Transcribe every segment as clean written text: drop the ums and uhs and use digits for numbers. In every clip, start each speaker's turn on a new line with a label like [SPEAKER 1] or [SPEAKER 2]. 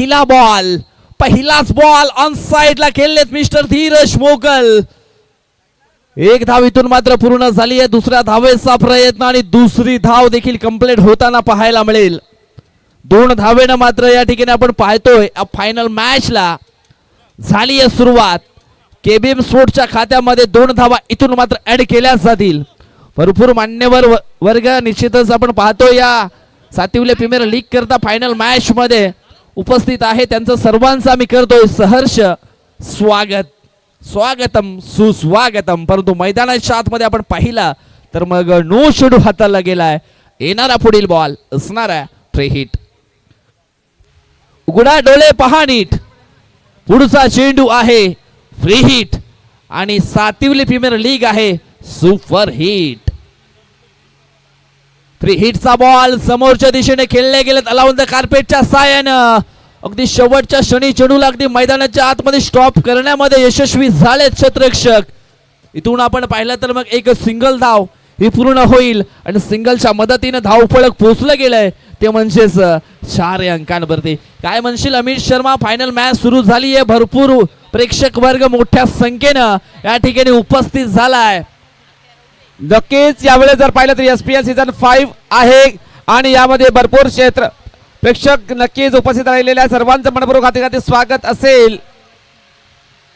[SPEAKER 1] पहिला बॉल, पहिलाच ball on साइडला खेळलेत मिस्टर धीरज मोगल. एक धाव इथून मात्र पूर्ण झाली आहे. दुसऱ्या धावेचा प्रयत्न आणि दुसरी धाव देखील कंप्लीट होताना पाहायला मिळेल. 2 धावेनं मात्र या ठिकाणी आपण पाहतोय फायनल मॅचला झाली आहे सुरुवात. केबीएम स्पोर्ट्सच्या खात्यामध्ये 2 धावा इथून मात्र ऍड केल्या जातील. भरपूर मान्यवर वर्ग निश्चितच आपण पाहतोय या सातिवले प्रीमियर लीग करता फायनल मॅच मध्ये उपस्थित आहे. त्यांचं सर्वांचं आम्ही करतोय सहर्ष स्वागत, स्वागतम सुस्वागतम. परंतु मैदानाच्या आतमध्ये आपण पाहिला तर मग नो शेडू हाताला गेलाय. येणारा पुढील बॉल असणार आहे फ्री हिट. उघडा डोळे पहा नीट, पुढचा चेंडू आहे फ्री हिट आणि सातिवली प्रीमियर लीग आहे सुपर हिट. फ्री हिटचा बॉल समोरच्या दिशेने खेळले गेलेत अलाउन द कार्पेटच्या साहाय्यानं. अगदी शेवटच्या क्षणी चेंडूला अगदी मैदानाच्या आतमध्ये स्टॉप करण्यामध्ये यशस्वी झालेत क्षेत्ररक्षक. इथून आपण पाहिलं तर मग एक सिंगल धाव ही पूर्ण होईल आणि सिंगलच्या मदतीने धावफलक पोहोचलं गेलंय ते म्हणजेच 4 अंकांवरती. काय म्हणशील अमित शर्मा, फायनल मॅच सुरू झाली आहे. भरपूर प्रेक्षक वर्ग मोठ्या संख्येनं या ठिकाणी उपस्थित झालाय.
[SPEAKER 2] नक्कीच यावेळेस जर पाहिलं तर एसपीएल सीझन 5 आहे आणि यामध्ये भरपूर क्षेत्र प्रेक्षक नक्कीच उपस्थित राहिलेल्या सर्वांचं मनपूर्वक हाती स्वागत असेल.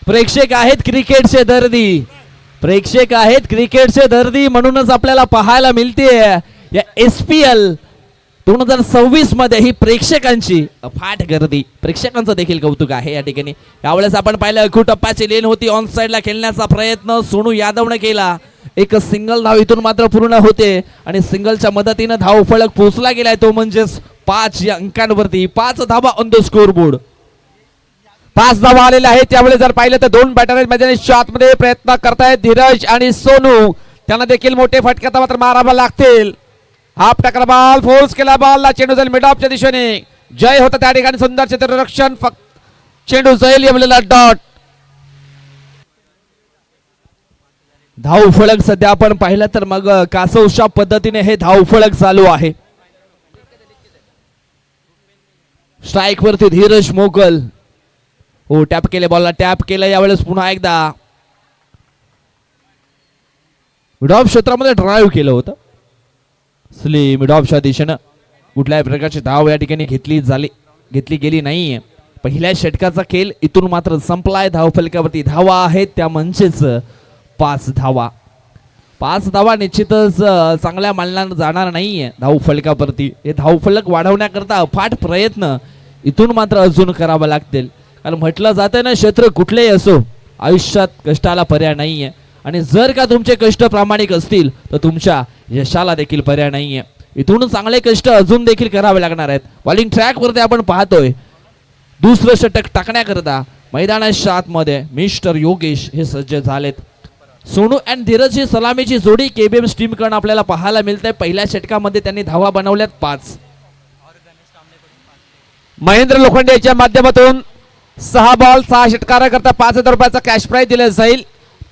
[SPEAKER 1] प्रेक्षक आहेत क्रिकेटचे दर्दी, प्रेक्षक आहेत क्रिकेटचे दर्दी म्हणूनच आपल्याला पाहायला मिळते या एसपीएल 2026 मध्ये ही प्रेक्षकांची अफाट गर्दी. प्रेक्षकांचं देखील कौतुक आहे या ठिकाणी. यावेळेस आपण पाहिलं टप्प्याची लेन होती, ऑन साइडला खेळण्याचा प्रयत्न सोनू यादवने केला. एक सिंगल धाव इथून मात्र पूर्ण होते आणि सिंगलच्या मदतीने धाव फलक पोहोचला गेलाय तो म्हणजेच 5 या अंकांवरती. 5 धावा ऑन द स्कोर बोर्ड.
[SPEAKER 2] 5 धावा आलेल्या आहेत. त्यावेळेस जर पाहिलं तर 2 बॅटर मैदानाच्या आतमध्ये प्रयत्न करतायत धीरज आणि सोनू. त्यांना देखील मोठे फटके मात्र मारावे लागतील. हाफ टकर बॉल, फोर्स केला बॉलला, चेंडू जाईल मिड ऑफच्या दिशेने. जय होता त्या ठिकाणी, सुंदर क्षेत्ररक्षण, चेंडू जाईल यमलेला डॉट.
[SPEAKER 1] धाव फलक सध्या आपण पाहिलं तर मग कासवशा पद्धतीने हे धाव फलक चालू आहे. स्ट्राइक वरती धीरज मोगल. हो टॅप केले बॉलला, टॅप केलं यावेळेस पुन्हा एकदा. मिड ऑफ क्षेत्रामध्ये ड्राईव्ह केलं होतं मिड ऑफच्या दिशेनं. कुठल्याही प्रकारची धाव या ठिकाणी घेतली गेली नाहीये. पहिल्या षटकाचा खेळ इथून मात्र संपलाय. धाव फलकावरती धावा आहेत त्या म्हणजेच 5 धावा. 5 धावा निश्चितच चांगल्या मानल्या जाणार नाहीये धाव फलकावरती. हे धाव फलक वाढवण्याकरता अफाट प्रयत्न इथून मात्र अजून करावे लागतील. कारण म्हटलं जातं ना, क्षेत्र कुठलेही असो आयुष्यात कष्टाला पर्याय नाहीये आणि जर का तुमचे कष्ट प्रामाणिक असतील तर तुमच्या यशाला देखील पर्याय नाहीये. इथून चांगले कष्ट अजून देखील करावे लागणार आहेत. बॉलिंग ट्रॅक वरती आपण पाहतोय दुसरं षटक टाकण्याकरता मैदानाच्या आतमध्ये मिस्टर योगेश हे सज्ज झालेत. सोनू अँड धीरज ही सलामीची जोडी केबीएम टीम कडून आपल्याला पाहायला मिळते. पहिल्या षटकामध्ये त्यांनी धावा बनवल्यात 5.
[SPEAKER 2] महेंद्र लोखंडे यांच्या माध्यमातून 6 बॉल 6 षटकाराकरता 5,000 रुपयाचा कॅश प्राइज दिला जाईल.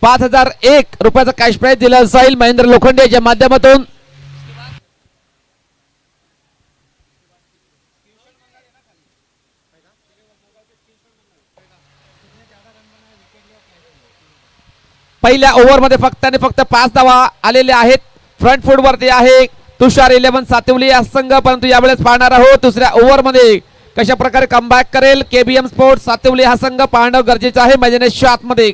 [SPEAKER 2] 5,001 रुपयाचा कॅश प्राइज दिला जाईल महेंद्र लोखंडे यांच्या माध्यमातून. पहिल्या ओव्हरमध्ये फक्त 5 धावा आलेल्या आहेत. फ्रंट फूट वरती आहे तुषार 11 सातिवली या संघ. परंतु यावेळेस पाहणार आहोत दुसऱ्या ओव्हरमध्ये कशा प्रकारे कमबॅक करेल केबीएम स्पोर्ट्स सातिवली हा संघ. पाहणं गरजेचं आहे मैदानाच्या आतमध्ये.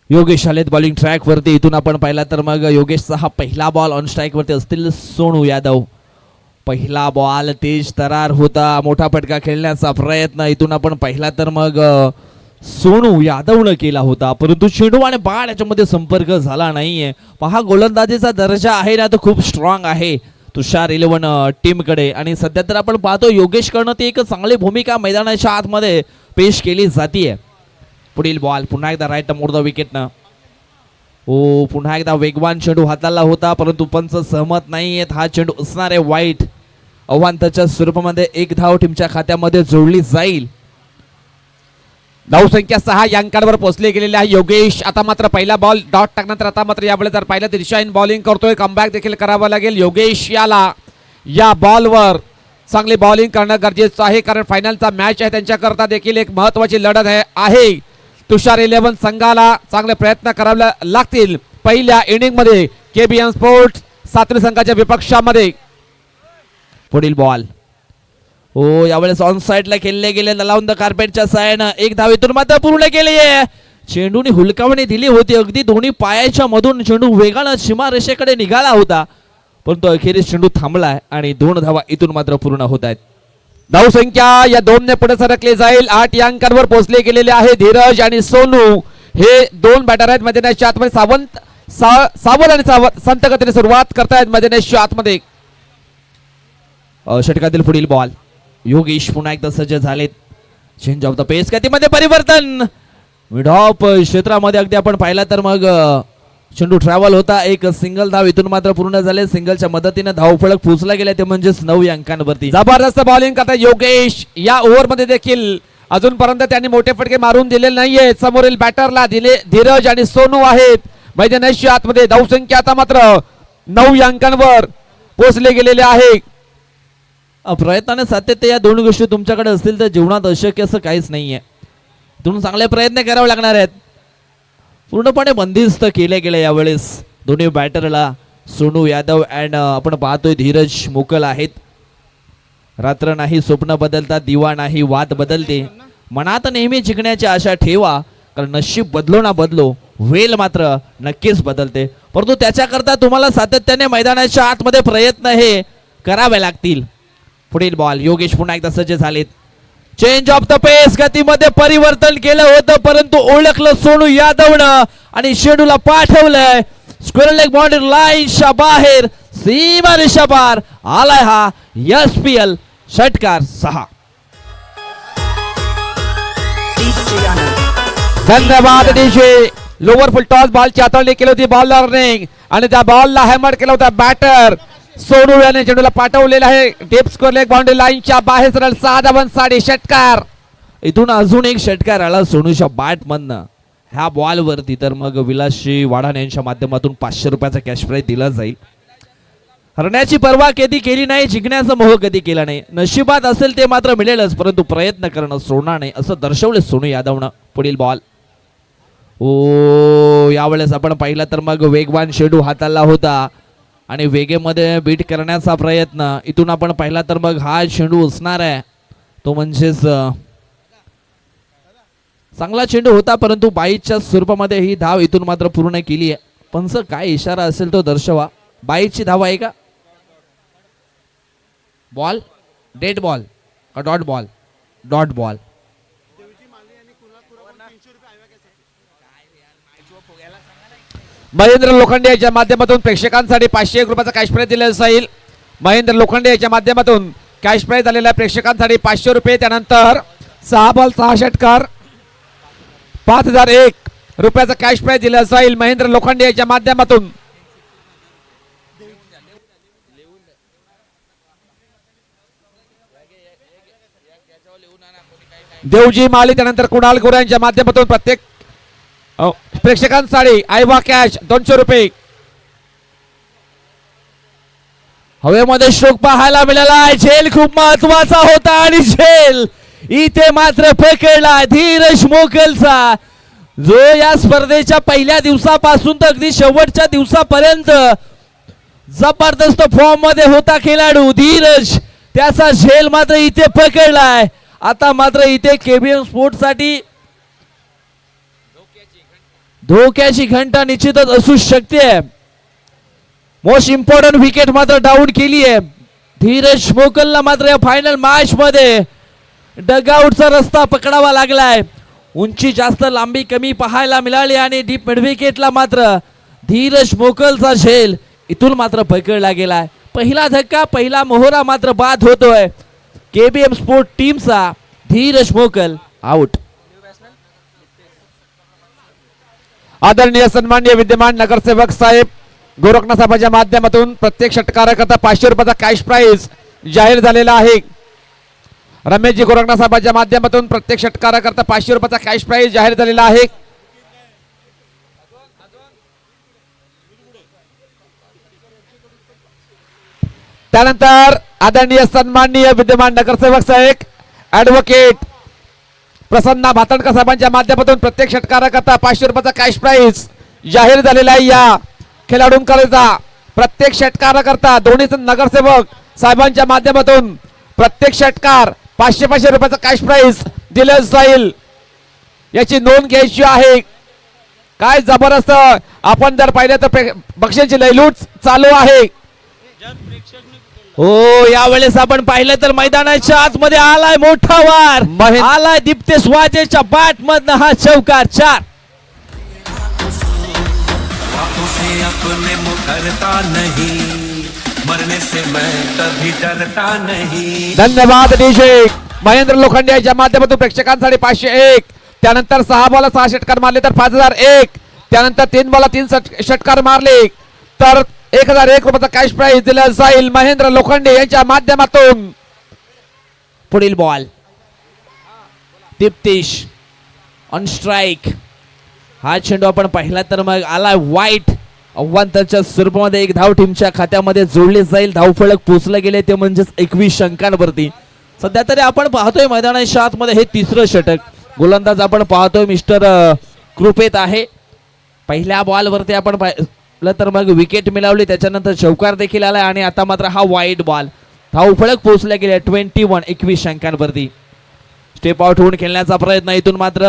[SPEAKER 1] योगेश आलेत बॉलिंग ट्रॅक वरती. इथून आपण पाहिला तर मग योगेशचा हा पहिला बॉल ऑन स्ट्राइक वरती असतील सोनू यादव. पहिला बॉल तेज तरार होता, मोठा फटका खेळण्याचा प्रयत्न इथून आपण पाहिला तर मग सोनू यादवनं केला होता. परंतु चेंडू आणि बॉल याच्यामध्ये संपर्क झाला नाहीये. पहा गोलंदाजीचा दर्जा आहे ना तो खूप स्ट्रॉंग आहे तुषार 11 टीम कडे. आणि सध्या तर आपण पाहतो योगेश कडनं ती एक चांगली भूमिका मैदानाच्या आतमध्ये पेश केली जातीये. पुढील बॉल पुन्हा एकदा राईट मोड द विकेटनं. ओ पुन्हा एकदा वेगवान चेंडू हाताला होता परंतु पंच सहमत नाहीयेत. हा चेंडू असणार आहे वाईट. अव्हांताच्या स्वरूपामध्ये 1 धाव टीमच्या खात्यामध्ये जोडली जाईल.
[SPEAKER 2] धावसंख्या 6 या अंकांवर पोहोचले गेलेले आहे योगेश. आता मात्र पहिला बॉल डॉट टाकण्यानंतर आता मात्र यावेळेस जर पाहिलं तर दिशाहीन बॉलिंग करतोय. कमबॅक देखील करावं लागेल योगेश याला. या बॉलवर चांगली बॉलिंग करणं गरजेचं आहे, कारण फायनलचा मॅच आहे त्यांच्याकरता देखील एक महत्वाची लढत आहे. तुषार 11 संघाला चांगले प्रयत्न करावे लागतील पहिल्या इनिंग मध्ये. केबीएम स्पोर्ट्स सातवी संघाच्या विपक्षामध्ये.
[SPEAKER 1] पुढील बॉल हो, यावेळेस ऑन साइडला खेळले गेले लावून द कार्पेटच्या सायनं. एक धाव इथून मात्र पूर्ण केली आहे. चेंडूने हुलकावणी दिली होती, अगदी दोन्ही पायाच्या मधून चेंडू वेगानं सीमारेषेकडे निघाला होता, परंतु अखेरीस चेंडू थांबलाय आणि 2 धावा इथून मात्र पूर्ण होत आहेत.
[SPEAKER 2] धावसंख्या या 2ने पुढे सरकली जाईल. 8 या अंकांवर पोहोचले गेलेले आहे. धीरज आणि सोनू हे 2 बॅटर आहेत मैदानाच्या आतमध्ये. सावंत आणि संत गतीने सुरुवात करतायत मैदानाच्या आतमध्ये.
[SPEAKER 1] षटकातील पुढील बॉल. योगेश पुन्हा एकदा सज्ज झालेत. चेंज ऑफ द पेस, गतीमध्ये परिवर्तन. मिड ऑफ क्षेत्रामध्ये अगदी आपण पाहिला तर मग चेंडू ट्रॅव्हल होता. एक सिंगल धाव इथून मात्र पूर्ण झाले. सिंगलच्या मदतीने धावफलक पोहोचला गेला, ते म्हणजेच 9 अंकांवरती.
[SPEAKER 2] जबरदस्त बॉलिंग करता योगेश. या ओव्हर मध्ये देखील अजूनपर्यंत त्यांनी मोठे फटके मारून दिलेले नाहीये. समोरील बॅटरला दिले धीरज आणि सोनू आहेत मैदानाच्या आतमध्ये. धावसंख्या आता मात्र 9 अंकांवर पोहोचले गेलेले आहे.
[SPEAKER 1] प्रयत्नाने सातत्य या 2 गोष्टी तुमच्याकडे असतील तर जीवनात अशक्य असं काहीच नाहीये. तुम्ही चांगले प्रयत्न करावे लागणार आहेत. पूर्णपणे बंदिस्त केले गेले यावेळेस दोन्ही बॅटरला. सोनू यादव अँड आपण पाहतोय धीरज मोकल आहेत. रात्र नाही स्वप्न बदलतात, दिवा नाही वाद बदलते. मनात नेहमी जिंकण्याची आशा ठेवा, कारण नशीब बदलो ना बदलो, वेळ मात्र नक्कीच बदलते. परंतु त्याच्याकरता तुम्हाला सातत्याने मैदानाच्या आतमध्ये प्रयत्न हे करावे लागतील. पुढील बॉल. योगेश पुन्हा एकदा सज्ज झालेत. चेंज ऑफ द पेस, गतीमध्ये परिवर्तन केलं होतं, परंतु ओळखलं सोनू यादवनं आणि चेंडूला पाठवलंय स्क्वेअर लेग बाउंड्री लाईनच्या बाहेर. सीमा रेषा पार आलाय हा SPL षटकार 6.
[SPEAKER 2] धन्यवाद डीजे. लोअर फुल टॉस बॉलची हाताळणी केली होती बॉलरने आणि त्या बॉलला हॅमर केला होता बॅटर सोनू याने. चेंडूला पाठवलेला आहे डीप स्क्वेअर लेग बाउंड्री लाईनच्या बाहेर. सरळ 6 धावांसाठी षटकार.
[SPEAKER 1] इथून अजून एक षटकार आला सोनूच्या बॅट मधनं ह्या बॉल वरती, तर मग विलासजी वाढाण यांच्या माध्यमातून 500 रुपयाचा कॅश प्राइज दिला जाईल. हरण्याची पर्वा कधी केली नाही, जिंकण्याचा मोह कधी केला नाही. नशिबात असेल ते मात्र मिळेलच, परंतु प्रयत्न करणं सोडणार नाही असं दर्शवले सोनू यादवनं. पुढील बॉल. ओ, यावेळेस आपण पाहिलं तर मग वेगवान चेंडू हाताला होता आणि वेगेमध्ये बीट करण्याचा प्रयत्न. इथून आपण पाहिला तर मग हा चेंडू असणार आहे तो म्हणजेच चांगला चेंडू होता, परंतु 22च्या स्वरूपामध्ये ही धाव इथून मात्र पूर्ण केली आहे. पंच काय इशारा असेल तो दर्शवा. 22ची धाव आहे का? बॉल डेड बॉल का dot ball? Dot ball.
[SPEAKER 2] Mahendra Lokhande याच्या माध्यमातून प्रेक्षकांसाठी 501 रुपयाचा कॅश प्राइज दिला जाईल. महेंद्र लोखंडे याच्या माध्यमातून कॅश प्राइज आलेल्या प्रेक्षकांसाठी 500 रुपये. त्यानंतर 6 बॉल 6 षटकार 5001 रुपयाचा कॅश प्राइज दिला जाईल महेंद्र लोखंडे याच्या माध्यमातून. देवजी माली त्यानंतर कुणाल गोरे यांच्या माध्यमातून प्रत्येक प्रेक्षकांसाठी आयवा कॅश 200 रुपये.
[SPEAKER 1] हवेमध्ये शोक पाहायला मिळाला आहे. झेल खूप महत्वाचा होता आणि झेल इथे मात्र पकडला धीरज मोकलचा, जो या स्पर्धेच्या पहिल्या दिवसापासून तर अगदी शेवटच्या दिवसापर्यंत जबरदस्त फॉर्म मध्ये होता खेळाडू धीरज. त्याचा झेल मात्र इथे पकडलाय. आता मात्र इथे केबीएम स्पोर्ट्स साठी धोक्याची घंटा निश्चितच असू शकते. मोस्ट इम्पॉर्टंट विकेट मात्र डाऊन केली आहे. धीरज मोकलला मात्र या फायनल मॅच मध्ये डगआउटचा रस्ता पकडावा लागलाय. उंची जास्त लांबी कमी पाहायला मिळाली आणि डीप मिड विकेटला मात्र धीरज मोकलचा झेल इथून मात्र पकडला गेलाय. पहिला धक्का पहिला मोहरा मात्र बाद होतोय केबीएम स्पोर्ट टीमचा. धीरज मोकल आउट.
[SPEAKER 2] आदरणीय सन्माननीय विद्यमान नगरसेवक साहेब गोरखनाथ साहेबांच्या माध्यमातून प्रत्येक षटकाराकरता 500 रुपयाचा कॅश प्राइज जाहीर झालेला आहे. रमेशजी गोरखनाथ साहेबांच्या माध्यमातून प्रत्येक षटकाराकरता 500 रुपयाचा कॅश प्राइज जाहीर झालेला आहे. त्यानंतर आदरणीय सन्माननीय विद्यमान नगरसेवक साहेब ऍडव्होकेट प्रसन्ना भातणकर साहेबांच्या माध्यमातून प्रत्येक षटकाराकरता 500 रुपयाचा कॅश प्राइज जाहीर झालेला आहे. या खेळाडूंकरिता प्रत्येक षटकाराकरता दोन्ही नगरसेवक साहेबांच्या माध्यमातून प्रत्येक षटकार 500 रुपयाचा कॅश प्राइज दिलं जाईल. याची नोंद घ्यायची आहे. काय जबरदस्त आपण जर पाहिलं तर बक्षिसाची लयलूट चालू आहे.
[SPEAKER 1] हो यावेळेस आपण पाहिलं तर मैदानाच्या आतमध्ये आलाय मोठा वार आलाय दीप्तेश वाजेच्या बॅट मधनं हा चौकार 4.
[SPEAKER 3] उसे अपने मुकरता नहीं, मरने से मैं कभी डरता नहीं.
[SPEAKER 2] धन्यवाद डीजे महेंद्र लोखंडे यांच्या माध्यमातून प्रेक्षकांसाठी 501. त्यानंतर 6 बॉल 6 षटकार मारले तर 5001. त्यानंतर 3 बॉल 3 षटकार मारले तर 1001 रुपयाचा कॅश प्राइज दिला जाईल महेंद्र लोखंडे यांच्या माध्यमातून.
[SPEAKER 1] पुढील बॉल दीप्तेश ऑन स्ट्राइक. हा चेंडू आपण पाहिला तर मग आला वाईट अव्वांतरच्या स्वरूपामध्ये 1 धाव टीमच्या खात्यामध्ये जोडले जाईल. धावफलक पोचले गेले ते म्हणजेच 21 अंकांवरती. सध्या तरी आपण पाहतोय मैदानाच्या आतमध्ये हे 3रं षटक. गोलंदाज आपण पाहतोय मिस्टर कृपेत आहे. पहिल्या बॉलवरती आपण पाहिलं तर मग विकेट मिळवली त्याच्यानंतर चौकार देखील आलाय आणि आता मात्र हा वाईट बॉल. धावफलक पोचले गेले 21 अंकांवरती. स्टेप आउट होऊन खेळण्याचा प्रयत्न इथून मात्र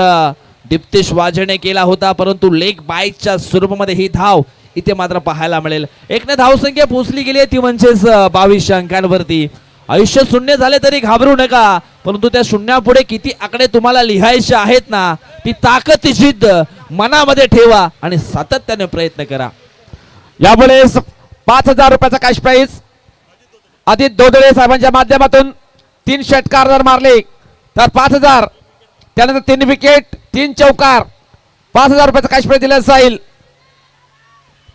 [SPEAKER 1] दीप्तेश वाजेने केला होता परंतु लेग बाईकच्या स्वरूपामध्ये ही धाव इथे मात्र पाहायला मिळेल. एकने धावसंख्या पोचली गेली ती म्हणजेच 22 अंकांवरती. आयुष्य शून्य झाले तरी घाबरू नका परंतु त्या शून्यापुढे किती आकडे तुम्हाला लिहायचे आहेत ना ती ताकद जिद्द मनामध्ये ठेवा आणि सातत्याने प्रयत्न करा.
[SPEAKER 2] यावेळेस 5000 रुपयाचा कॅश प्राइज आदित्य दोदळे साहेबांच्या माध्यमातून 3 षटकार जर मारले तर 5000. त्यानंतर 3 विकेट 3 चौकार 5000 रुपयाचा कॅश प्राइज दिला जाईल.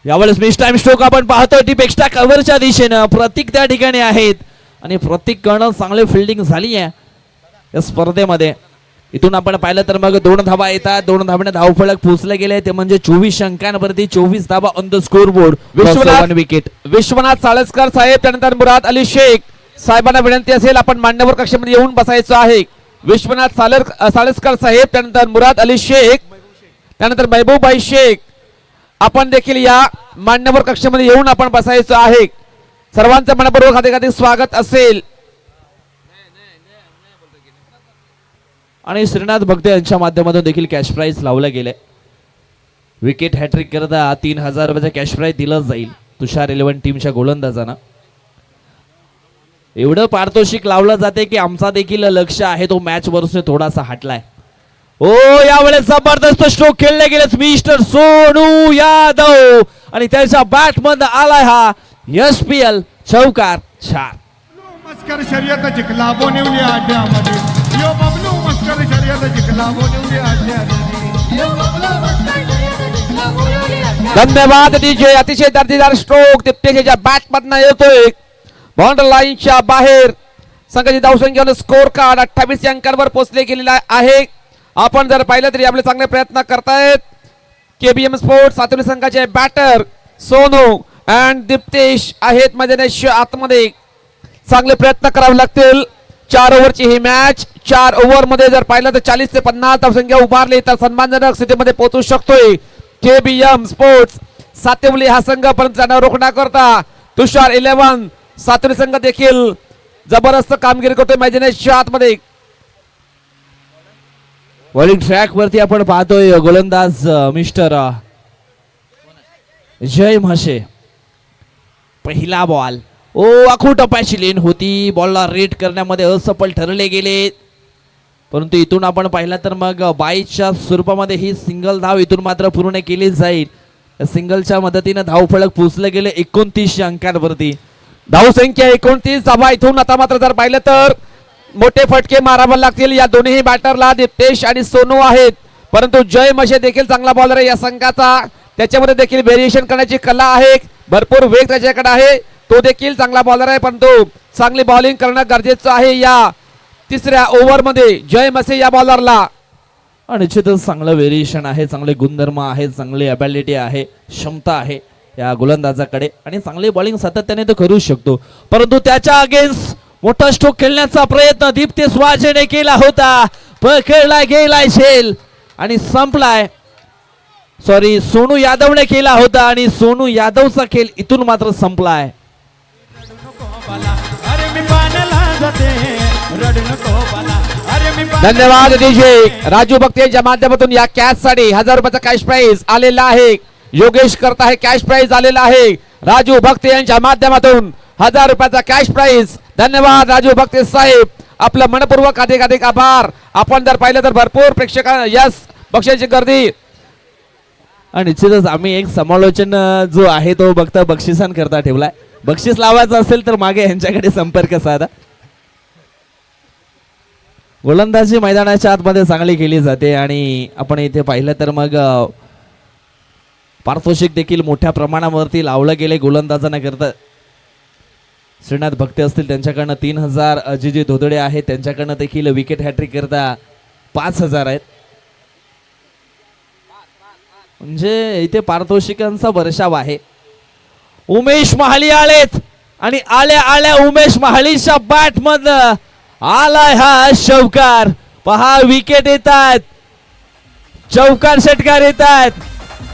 [SPEAKER 1] यावेळेस मिस टाइम स्ट्रोक आपण पाहतोय टीप एक्स्ट्रा कव्हरच्या दिशेनं प्रतीक त्या ठिकाणी आहेत आणि प्रतीक करणं चांगली फिल्डिंग झाली आहे या स्पर्धेमध्ये. इथून आपण पाहिलं तर मग 2 धावा येतात. 2 धावाने धावफलक पोचले गेले ते म्हणजे 24 अंकांवरती 24 धावा on the scoreboard.
[SPEAKER 2] Wicket Vishwanath Salaskar साहेब त्यानंतर मुराद अली शेख साहेबांना विनंती असेल आपण मान्यवर कक्षामध्ये येऊन बसायचं आहे. विश्वनाथ साळसकर साहेब त्यानंतर मुराद अली शेख त्यानंतर महबूबाई शेख आपण देखील या मान्यवर कक्षामध्ये येऊन आपण बसायचं आहे. सर्वांचं मनपूर्वक हार्दिक स्वागत असेल.
[SPEAKER 1] आणि श्रीनाथ भगते यांच्या माध्यमातून देखील कॅश प्राइज लावलं गेलंय. विकेट हॅट्रिक करता 3000 रुपयाचा कॅश प्राइज दिलं जाईल तुषार 11 टीमच्या गोलंदाजांना. एवढं पारितोषिक लावलं जाते की आमचा देखील लक्ष आहे तो मॅच वरून थोडासा हटलाय. ओ यावेळेस जबरदस्त स्ट्रोक खेळले गेले मिस्टर सोनू यादव आणि त्याच्या बॅट मध्ये आलाय हा SPL चौकार 4.
[SPEAKER 4] मस्कर शर्यत जिंकला बोनिवली आड्यामध्ये यो बबलू मस्कर शर्यत जिंकला बोनिवली आड्यामध्ये यो बबलू मस्कर शर्यत जिंकला बोनिवली आड्यामध्ये.
[SPEAKER 2] धन्यवाद डीजे. अतिशय दर्जेदार स्ट्रोक दीप्तेशच्या बॅट मधनं येतोय बाउंड्री लाईनच्या बाहेर. संघाची धावसंख्या स्कोर कार्ड 28 अंकांवर पोहोचले गेलेला आहे. आपण जर पाहिलं तरी आपले चांगले प्रयत्न करतायत KBM स्पोर्ट्स सातवली संघाचे बॅटर सोनू अँड दीप्तेश आहेत मैदानाच्या आतमध्ये. चांगले प्रयत्न करावे लागतील. 4 ओव्हरची ही मॅच. 4 ओव्हर मध्ये जर पाहिलं तर 40 ते 50 धावसंख्या उभारली तर सन्मानजनक स्थितीमध्ये पोहोचू शकतोय KBM स्पोर्ट्स सातवली हा संघ. परंतु त्यांना रोखण्याकरता तुषार 11 सातवली संघ देखील जबरदस्त कामगिरी करतोय मैदानाच्या आतमध्ये.
[SPEAKER 1] बॉलिंग ट्रॅक वरती आपण पाहतोय गोलंदाज मिस्टर जय म्हशे. पहिला बॉल आखू टप्प्याची लेन होती. बॉलला रेट करण्यामध्ये असफल ठरले गेले परंतु इथून आपण पाहिलं तर मग 22च्या स्वरूपामध्ये ही सिंगल धाव इथून मात्र पूर्ण केली जाईल. सिंगलच्या मदतीने धावफलक पोचले गेले 29 अंकांवरती.
[SPEAKER 2] धावसंख्या 29 धावा. इथून आता मात्र जर पाहिलं तर मोठे फटके मारावे लागतील या दोन्ही बॅटरला. दीप्तेश आणि सोनू आहेत परंतु जय मशे देखील चांगला बॉलर आहे या संघाचा. त्याच्यामध्ये देखील व्हेरिएशन करण्याची कला आहे. भरपूर वेग त्याच्याकडे आहे. तो देखील चांगला बॉलर आहे परंतु चांगली बॉलिंग करणं गरजेचं आहे या 3ऱ्या ओव्हरमध्ये जय मसे या बॉलरला.
[SPEAKER 1] आणि निश्चितच चांगलं व्हेरिएशन आहे चांगले गुणधर्म आहे चांगली अबिलिटी आहे क्षमता आहे या गोलंदाजाकडे आणि चांगली बॉलिंग सातत्याने तो करू शकतो, परंतु त्याच्या अगेन्स्ट मोठा स्ट्रोक खेळण्याचा प्रयत्न दीप्तेश वाजेने केला होता. पकडला गेलाय झेल आणि संपलाय. सॉरी, सोनू यादवने केला होता आणि सोनू यादवचा खेळ इथून मात्र संपलाय.
[SPEAKER 4] अरे मी पाण्याला जाते रडू नको बाला. अरे मी
[SPEAKER 2] धन्यवाद डीजे राजू भक्त यांच्या माध्यमातून या कॅच साठी 1000 रुपयाचा कॅश प्राइज आलेला आहे. योगेश करता हे कॅश प्राइज आलेला आहे. राजू भक्त यांच्या माध्यमातून 1000 रुपयाचा कॅश प्राइज. धन्यवाद राजू भक्त साहेब, आपलं मनपूर्वक अधिक आभार. आपण जर पाहिलं तर भरपूर प्रेक्षकांना यस बक्षिसाची गर्दी.
[SPEAKER 1] आणि निश्चितच आम्ही एक समालोचन जो आहे तो बघता बक्षिसांकरता ठेवलाय. बक्षीस लावायचं असेल तर मागे यांच्याकडे संपर्क साधा. गोलंदाजी मैदानाच्या आतमध्ये चांगली केली जाते आणि आपण इथे पाहिलं तर मग पारितोषिक देखील मोठ्या प्रमाणावरती लावलं गेले गोलंदाजांना करता. श्रीनाथ भक्ते असतील त्यांच्याकडनं 3000, अजिजी धोदडे आहेत त्यांच्याकडनं देखील विकेट हॅट्रिक करता 5000 आहेत. म्हणजे इथे पारितोषिकांचा वर्षाव आहे. उमेश महाली आलेत आणि आल्या उमेश महालीच्या बॅट मधनं आलाय हा चौकार. पहा विकेट येत आहेत, चौकार षटकार येत आहेत.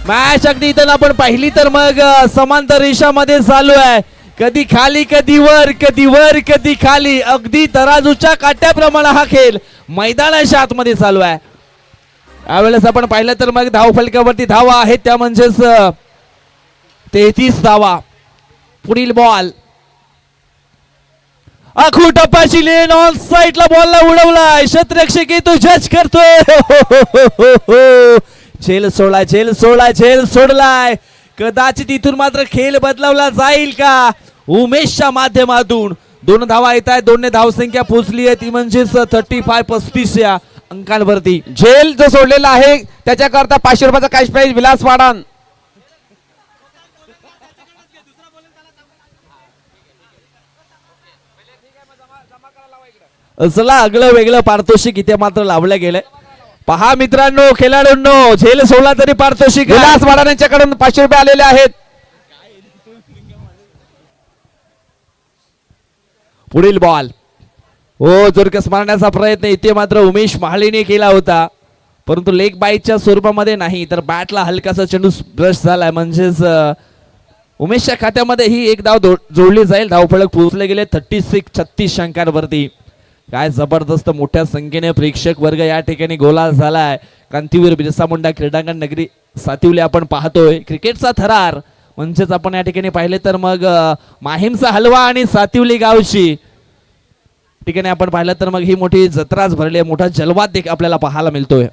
[SPEAKER 1] मॅच अगदी इथं आपण पाहिली तर मग समांतर रेषामध्ये चालू आहे. कधी खाली कधी वर, कधी वर कधी खाली, अगदी तराजूच्या काट्याप्रमाणे हा खेळ मैदानाच्या आतमध्ये चालू आहे. यावेळेस आपण पाहिलं तर मग धाव फलकावरती धावा आहेत त्या म्हणजेच 33 धावा. पुढील बॉल आखू टप्पाची लेन ऑन साइडला बॉलला उडवलाय. क्षेत्ररक्षक तो जज करतोय. झेल सोडलाय. कदाचित इथून मात्र खेळ बदलवला जाईल का उमेशच्या माध्यमातून. 2 धावा येत आहेत, 2 धावसंख्या पोहोचली आहे ती म्हणजेच 35-35 या अंकांवरती.
[SPEAKER 2] झेल जो सोडलेला आहे त्याच्याकरता 500 रुपयाचा कॅश प्राइज विलास वाडान.
[SPEAKER 1] चला आगळं वेगळं पारितोषिक इथे मात्र लावलं गेलंय. पहा मित्रांनो, खेळाडूंनो, झेल सोडला तरी पारितोषिक
[SPEAKER 2] विलास वाडान यांच्याकडून 500 रुपये आलेले आहेत.
[SPEAKER 1] पुढील बॉल जोरकस मारण्याचा प्रयत्न इथे मात्र उमेश महालीने केला होता, परंतु लेग बाईटच्या स्वरूपामध्ये नाही तर बॅटला हलकासा चेंडू ब्रश झालाय. म्हणजेच उमेशच्या खात्यामध्ये ही एक धाव जोडली जाईल. धावफलक पोहोचले गेले 36 अंकांवरती. काय जबरदस्त मोठ्या संख्येने प्रेक्षक वर्ग या ठिकाणी गोलाल झालाय. क्रांतीवीर बिरसा मुंडा क्रीडांगण नगरी सातिवली आपण पाहतोय. क्रिकेटचा थरार म्हणजेच आपण या ठिकाणी पाहिले तर मग माहीमचा हलवा आणि सातिवली गावची ठिकाणी आपण पाहिलं तर मग ही मोठी जत्राच भरली, मोठा जलवा आपल्याला पाहायला मिळतोय.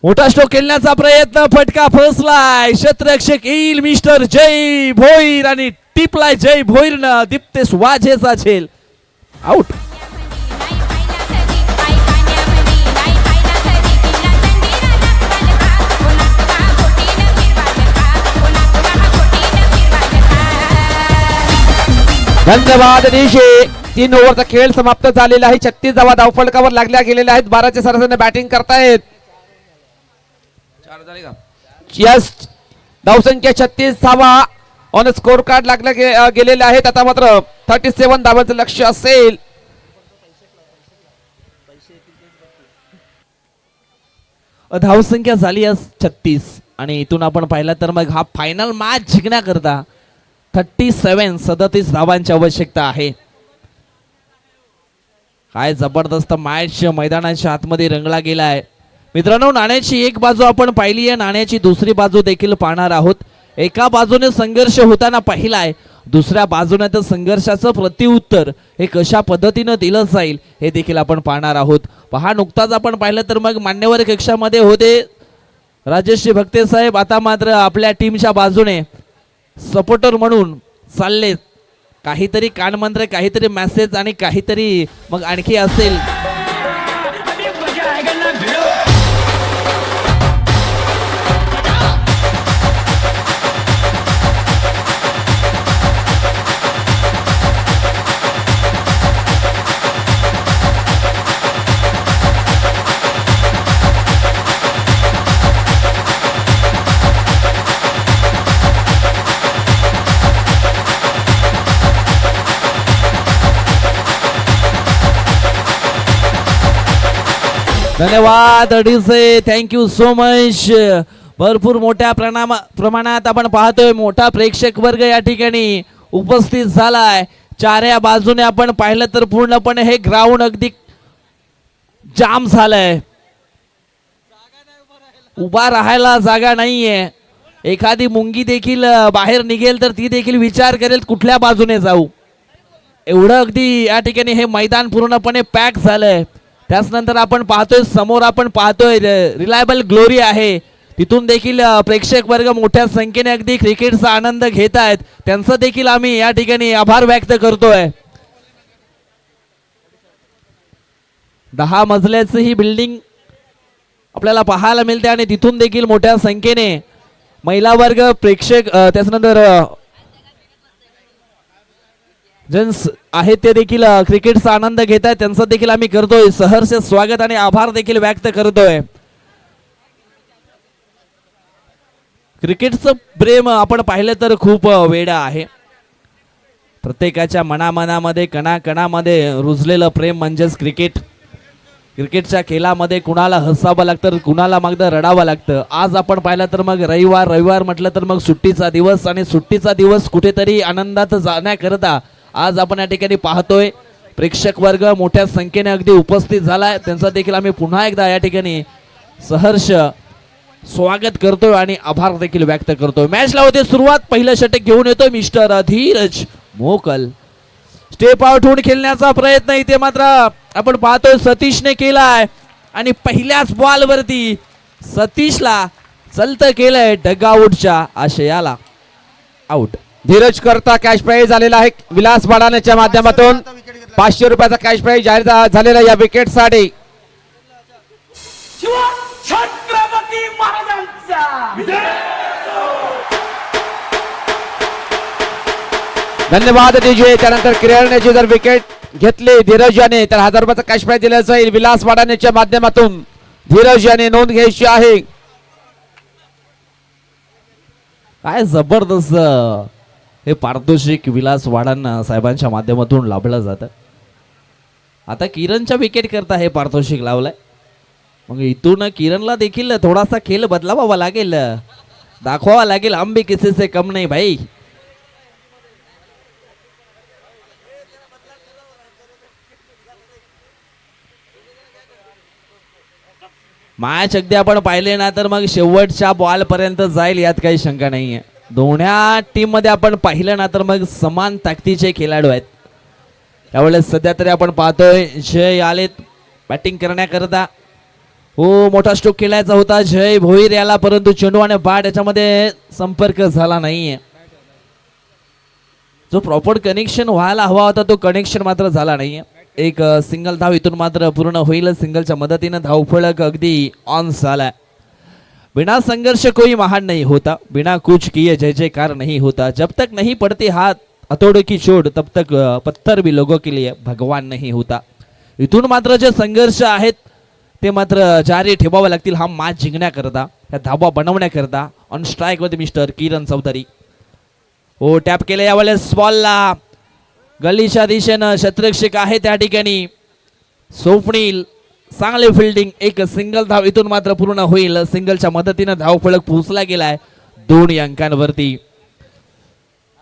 [SPEAKER 1] मोठा स्ट्रोक खेळण्याचा प्रयत्न, फटका फसलाय. क्षेत्ररक्षक येईल मिस्टर जय भोईर आणि टिपलाय जय भोईरनं. दीप्तेश वाजेचा झेल आउट.
[SPEAKER 2] धन्यवाद डीजे. 3 ओव्हरचा खेळ समाप्त झालेला आहे. 36 धावा धावफलकावर लागल्या गेलेल्या आहेत. 12च्या सरासरीने बॅटिंग करतायत. यस, धावसंख्या 36 धावा ऑन स्कोर कार्ड लागल्या गेलेल्या आहेत. आता मात्र 37 धावांचं लक्ष असेल.
[SPEAKER 1] धावसंख्या झाली 36 आणि इथून आपण पाहिलं तर मग हा फायनल मॅच जिंकण्याकरता 37 धावांची आवश्यकता आहे. काय जबरदस्त मॅच मैदानाच्या आतमध्ये रंगला गेला आहे. मित्रांनो, नाण्याची एक बाजू आपण पाहिली आहे, नाण्याची दुसरी बाजू देखील पाहणार आहोत. एका बाजूने संघर्ष होताना पाहिलाय, दुसऱ्या बाजूने तर संघर्षाचं प्रत्युत्तर हे कशा पद्धतीनं दिलं जाईल हे देखील आपण पाहणार आहोत. पहा, नुकताच आपण पाहिलं तर मग मान्यवर कक्षामध्ये होते राजेश भक्ते साहेब, आता मात्र आपल्या टीमच्या बाजूने सपोर्टर म्हणून चालले. काहीतरी कानमंत्र, काहीतरी मेसेज आणि काहीतरी मग आणखी असेल. धन्यवाद अडीचे, थँक्यू सो मच. भरपूर मोठ्या प्रमाणात आपण पाहतोय मोठा प्रेक्षक वर्ग या ठिकाणी उपस्थित झालाय. चाऱ्या बाजूने आपण पाहिलं तर पूर्णपणे हे ग्राउंड अगदी जाम झालंय. उभा राहायला जागा नाहीये. एखादी मुंगी देखील बाहेर निघेल तर ती देखील विचार करेल कुठल्या बाजूने जाऊ. एवढं अगदी या ठिकाणी हे मैदान पूर्णपणे पॅक झालंय. त्याच नंतर आपण पाहतोय समोर आपण पाहतोय रिलायबल ग्लोरी आहे. तिथून देखील प्रेक्षक वर्ग मोठ्या संख्येने अगदी क्रिकेटचा आनंद घेत आहेत. त्यांचं देखील आम्ही या ठिकाणी आभार व्यक्त करतोय. 10 मजल्याची ही बिल्डिंग आपल्याला पाहायला मिळते आणि तिथून देखील मोठ्या संख्येने महिला वर्ग प्रेक्षक त्याच्यानंतर जेंट्स आहेत ते देखील क्रिकेटचा आनंद घेत आहेत. त्यांचा देखील आम्ही करतोय सहर्ष स्वागत आणि आभार देखील व्यक्त करतोय. क्रिकेटचं प्रेम आपण पाहिलं तर खूप वेडं आहे. प्रत्येकाच्या मनामनामध्ये कणाकणामध्ये रुजलेलं प्रेम म्हणजेच क्रिकेट. क्रिकेटच्या खेळामध्ये कुणाला हसावं लागतं तर कुणाला मग रडावं लागतं. आज आपण पाहिलं तर मग रविवार म्हटलं तर मग सुट्टीचा दिवस आणि सुट्टीचा दिवस कुठेतरी आनंदात जाण्याकरता आज आपण या ठिकाणी पाहतोय प्रेक्षक वर्ग मोठ्या संख्येने अगदी उपस्थित झालाय. त्यांचा देखील आम्ही पुन्हा एकदा या ठिकाणी सहर्ष स्वागत करतोय आणि आभार देखील व्यक्त करतोय. मॅचला होते सुरुवात. पहिलं षटक घेऊन येतोय मिस्टर धीरज मोकल. स्टेप आउट होऊन खेळण्याचा प्रयत्न इथे मात्र आपण पाहतोय सतीशने केलाय आणि पहिल्याच बॉल वरती सतीशला चलतं केलंय डगआउटच्या आशयाला. आउट.
[SPEAKER 2] धीरज करता कॅश प्राइज झालेला आहे विलास बाडानेच्या माध्यमातून. 500 रुपयाचा कॅश प्राइज जाहीर झालेला या विकेट साठी.
[SPEAKER 5] छत्रपती महाराजांचा
[SPEAKER 2] धन्यवाद डीजे. त्यानंतर किरणने जर विकेट घेतली धीरज याने तर 1000 रुपयाचा कॅश प्राइज दिला जाईल विलास वाडानेच्या माध्यमातून. धीरज याने नोंद घ्यायची आहे.
[SPEAKER 1] काय जबरदस्त हे पारितोषिक विलास वाडांना साहेबांच्या माध्यमातून लाभलं जातं. आता किरणच्या विकेट करता हे पारितोषिक लावलंय. मग इथून किरणला देखील थोडासा खेळ बदलावा लागेल, दाखवावा लागेल. हम भी किसी से कम नहीं भाई. मॅच अगदी आपण पाहिले ना तर मग शेवटच्या बॉल पर्यंत जाईल यात काही शंका नाहीये. दोन्ही टीम मध्ये आपण पाहिलं ना तर मग समान ताकदीचे खेळाडू आहेत. त्यावेळेस सध्या तरी आपण पाहतोय जय आलेत बॅटिंग करण्याकरता. हो मोठा स्ट्रोक खेळायचा होता जय भोईर याला, परंतु चेंडू आणि बॅट याच्यामध्ये संपर्क झाला नाहीये. जो प्रॉपर कनेक्शन व्हायला हवा होता तो कनेक्शन मात्र झाला नाहीये. एक सिंगल धाव इथून मात्र पूर्ण होईल. सिंगलच्या मदतीने धावफलक अगदी ऑन झालाय. बिना संघर्ष कोई महान नहीं होता, बिना कुछ किए जय जयकार नहीं होता, जब तक नहीं पड़ती हाथ हथौड़े की चोट तब तक पत्थर भी लोगों के लिए भगवान नहीं होता. इथून मात्र जे संघर्ष आहेत ते मात्र जारी ठेवावे लागतील हा मॅच जिंकण्याकरता, या धावा बनवण्याकरता. ऑन स्ट्राईक मध्ये मिस्टर किरण चौधरी. हो टॅप केले यावेळेस बॉलला गल्लीच्या दिशेनं क्षेत्ररक्षक आहे त्या ठिकाणी स्वप्नील. चांगले फिल्डिंग. एक सिंगल धाव इथून मात्र पूर्ण होईल. सिंगलच्या मदतीने धावफलक पोहोचला गेलाय 2 अंकांवरती.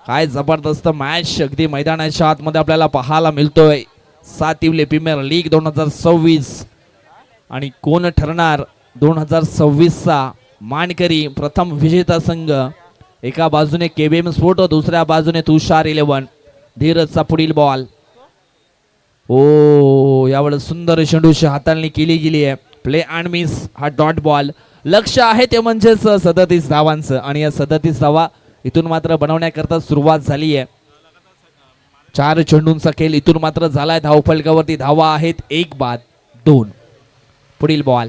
[SPEAKER 1] काय जबरदस्त मॅच अगदी मैदानाच्या आतमध्ये आपल्याला पाहायला मिळतोय. सातिवले प्रीमियर लीग 2026 आणि कोण ठरणार 2026चा मानकरी प्रथम विजेता संघ. एका बाजूने केबीएम स्पोर्ट, दुसऱ्या बाजूने तुषार 11. धीरजचा पुढील बॉल. ओ यावेळेस सुंदर चेंडूची हाताळणी केली गेली आहे. प्ले अँड मिस हा डॉट बॉल. लक्ष आहे ते म्हणजेच 37 धावांचं आणि या 37 धावा इथून मात्र बनवण्याकरता सुरुवात झाली आहे. 4 चेंडूंचा खेळ इथून मात्र झालाय. धावफलकावरती धावा आहेत 1 बाद 2. पुढील बॉल.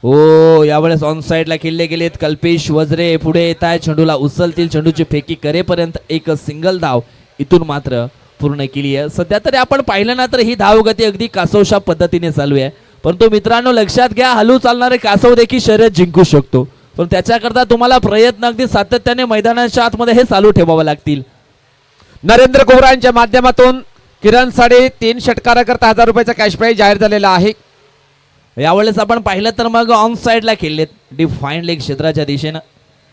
[SPEAKER 1] हो यावेळेस ऑन साइडला खेळले गेलेत. कल्पेश वज्रे पुढे येत आहे. चेंडूला उचलतील. चेंडूची फेकी करेपर्यंत एक सिंगल धाव इथून मात्र पूर्ण केली आहे. सध्या तरी आपण पाहिलं ना तर ही धावगती अगदी कासवशा पद्धतीने चालू आहे. परंतु मित्रांनो लक्षात घ्या हलू चालणारे कासव देखील शर्यत जिंकू शकतो, पण त्याच्याकरता तुम्हाला प्रयत्न अगदी सातत्याने मैदानाच्या आतमध्ये हे चालू ठेवावे लागतील.
[SPEAKER 2] नरेंद्र कोहरांच्या माध्यमातून किरण साडे 3 षटकाराकरता 1000 रुपयाचा कॅश प्राइज जाहीर झालेला आहे.
[SPEAKER 1] यावेळेस आपण पाहिलं तर मग ऑन साईडला खेळलेत डिफाईन लेग क्षेत्राच्या दिशेनं,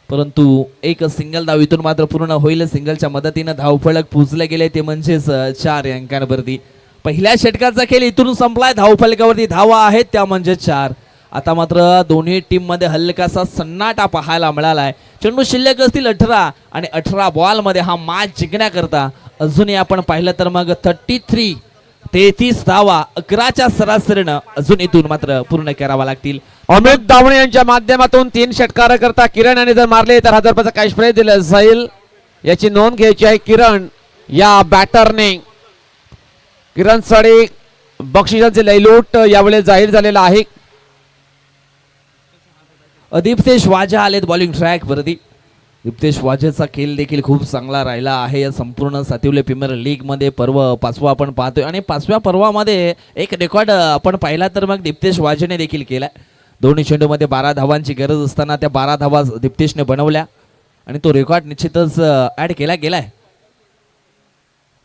[SPEAKER 1] परंतु एक सिंगल धाव इथून मात्र पूर्ण होईल. सिंगलच्या मदतीनं धावफलक पुजले गेले ते म्हणजेच 4 अंकांवरती. पहिल्या षटकाचा खेळ इथून संपलाय. धावफलकावरती धावा आहेत त्या म्हणजे 4. आता मात्र दोन्ही टीम मध्ये हलकासा सन्नाटा पाहायला मिळालाय. चेंडू शिल्लक असतील 18 आणि 18 बॉल मध्ये हा मॅच जिंकण्याकरता अजूनही आपण पाहिलं तर मग 33 धावा 11च्या सरासरीनं अजून इथून मात्र पूर्ण करावा लागतील.
[SPEAKER 2] अमित दावणे यांच्या माध्यमातून 3 षटकार करता किरण यांनी जर मारले तर 1000 रुपयाचा कॅश प्राइज दिलं जाईल. याची नोंद घ्यायची आहे. किरण या बॅटरने किरण साठी बक्षिसांचे लयलूट यावेळी जाहीर झालेला आहे.
[SPEAKER 1] दीप्तेश वाजा आलेत बॉलिंग ट्रॅक वरती. दीप्तेश वाजेचा खेळ देखील खूप चांगला राहिला आहे या संपूर्ण सातिवले प्रीमियर लीग मध्ये. पर्व 5वा आपण पाहतोय आणि 5व्या पर्वामध्ये एक रेकॉर्ड आपण पाहिला तर मग दीप्तेश वाजेने देखील केलाय. दोन्ही चेंडूमध्ये 12 धावांची गरज असताना त्या 12 धावा दीप्तेशने बनवल्या आणि तो रेकॉर्ड निश्चितच ऍड केला गेलाय.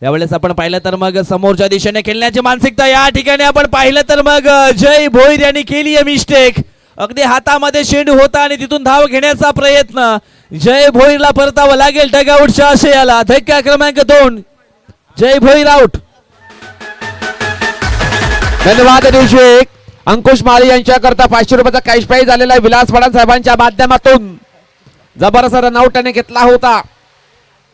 [SPEAKER 1] यावेळेस आपण पाहिलं तर मग समोरच्या दिशेने खेळण्याची मानसिकता या ठिकाणी आपण पाहिलं तर मग जय भोईर यांनी केली आहे मिस्टेक. अगदी हातामध्ये चेंडू होता आणि तिथून धाव घेण्याचा प्रयत्न. जय भोईरला परतावं लागेल डगआउटच्या आशयाला. धक्का क्रमांक 2 जय भोईर आउट.
[SPEAKER 2] धन्यवाद अभिषेक. अंकुश माळी यांच्याकरता 500 रुपयाचा कॅश प्राइज आलेला आहे विलास पठाण साहेबांच्या माध्यमातून. जबरदस्त रनआउट त्याने घेतला होता.